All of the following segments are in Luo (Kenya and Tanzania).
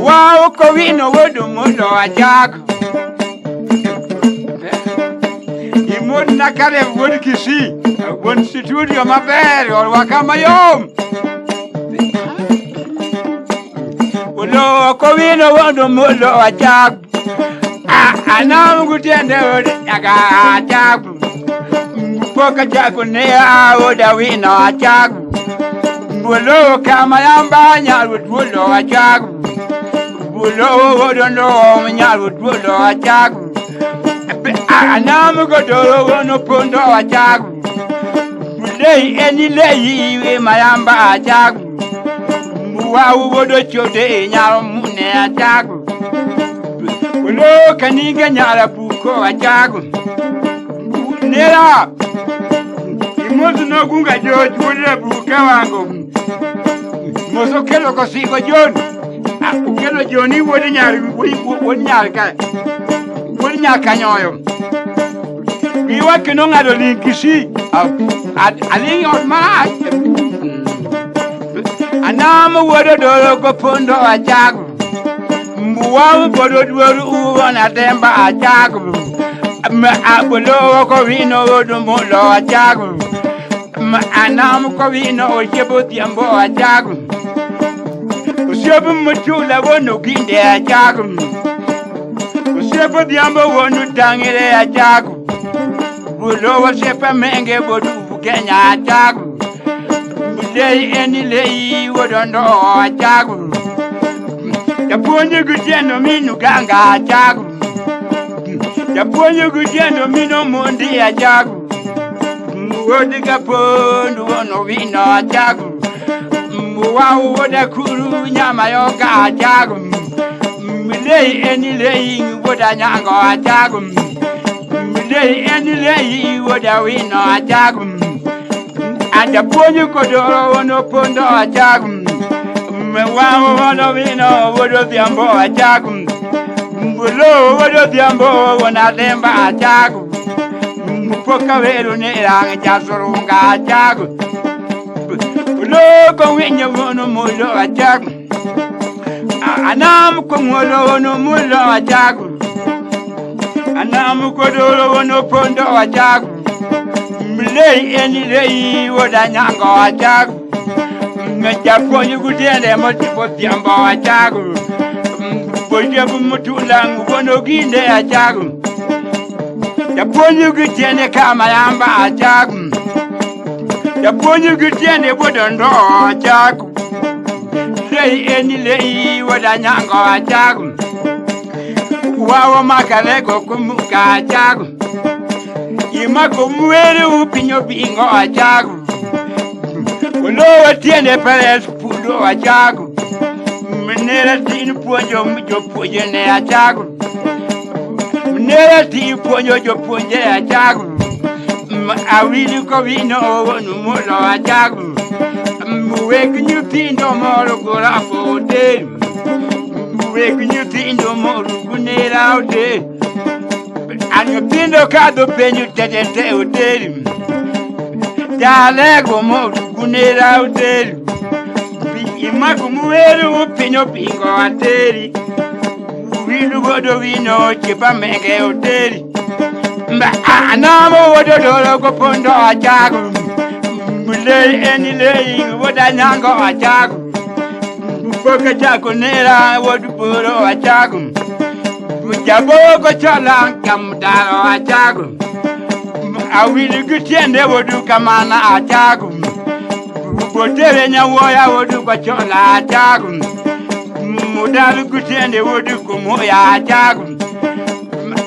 Wow, Covino, what do Mundo a jack? Imod Nakare would kissy, one studio my bed or Wakamayom. Ulo Covino, what do Mundo a jack? I know good end of a jack. Poka Jaconea would a win or a jack. Ulo Kamayamba, would Mundo a jack. Ulo don't know when I would roll a jack. I now go to no pondo a jack. Lay any lay in my amba jack. Wow, would you day in your moon a jack? Ulo can you get a puko a jack? Nera, you must know Gunga George would have Bukawango. Mosokelo Cosico John. Ukelo Johnny wouldn't canyoyo. We were canong at a linkishi. I lay on my and now I'm a word of Pondo a jag. Wow, but it will on a demba a jag. Below Corino, the Molo a jag. And now Corino, Shibuti a jag. Seven Matula won no king there a jagum. Seven the amber one to dang it a jagum. Would over Shepherd Menge would do Kenya a jagum. Lay any lay would under a jagum. The poor good gentleman who ganga a jagum. The poor good gentleman no mundi a jagum. Would the capone one of in a jagum. Wow, what a cool Yamayoka jagum. Lay any laying would a yango a jagum. Lay any lay would a win a jagum. And the pony could no pondo a jagum. Wow, one of Vino would have the ambo a jagum. Below would have the ambo when I lemba a jagum. Pocavero nera and Jasorunga jagum. Look when you want to mulo a jag. Anam Kumolo no mulo a jag. Anam Kodolo no pondo a jag. Lay any day what I yango a jag. Japon you could hear them multiple Tiamba a jag. Bojamutulang wono ginde a jag. Japon you could hear the Kamayamba a jag. The pony good jenny wouldn't draw a jack. Lay any lay what a yango a jag. Wow, Macarego Kumuka jag. You might go very up in your being a jag. Lower tiene peres pudo a jag. Minera tin ponyo yo pujene a jag. Minera tin ponyo yo punje a jag. I really go in over no more a jag. Waking you think no more go up for day. Waking you think no more good need out there. And you think the card of pen you didn't tell them. Dalego more good need out there. You might come where you pin your pingo at day. We do what do we know, keep a mega hotel. Anamo would go pondo a jag. Lay any laying what I yango a jag. Poca jaconera would put a jag. Jabogo chalang come down a jag. I will get you never do come on a jag. Poterena waya would do a chola a jag. Mudalu good and they would do come a jag.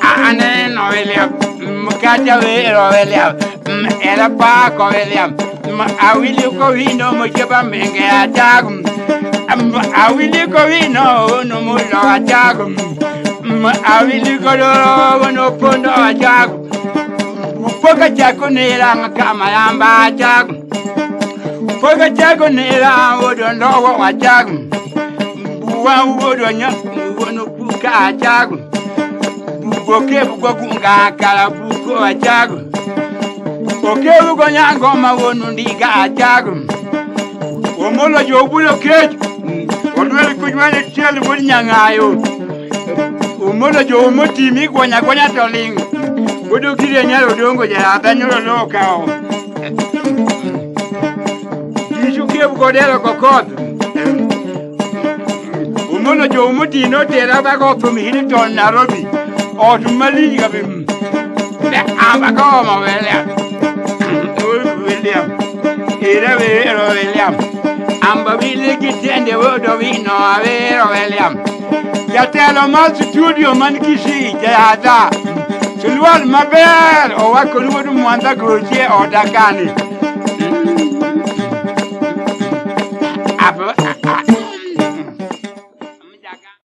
Anne William. Mukaja William, Ella Park William. I will go in no Mujaba Menge a jagum. I will go in no more a jagum. I will go no pondo a jagum. Poca jaconera, Kamayamba jagum. Poca jaconera would know what jagum. One would on your puka jagum. Boke Bugunga Karabuko a jagum. Boke Bugonyango Mawundi a jagum. Omolo jo bulo kech. Odwel kujwane tiel bud nyangayo. Omolo jo motimi gwanya toling. Budo kire nyalo dongo ja abanyolo lokao. Jishu kiebu kodelo kokot. Omolo jo motino tera bako from Hilton Nairobi. Otumali gabim. Abako ma William. William. Amba Willie Gitende Wodo Vino Avero William. Yatelo Mal Studio Mankishi Jada. Sulwal Maber o Wakuru Mwanda Groje o Dakani.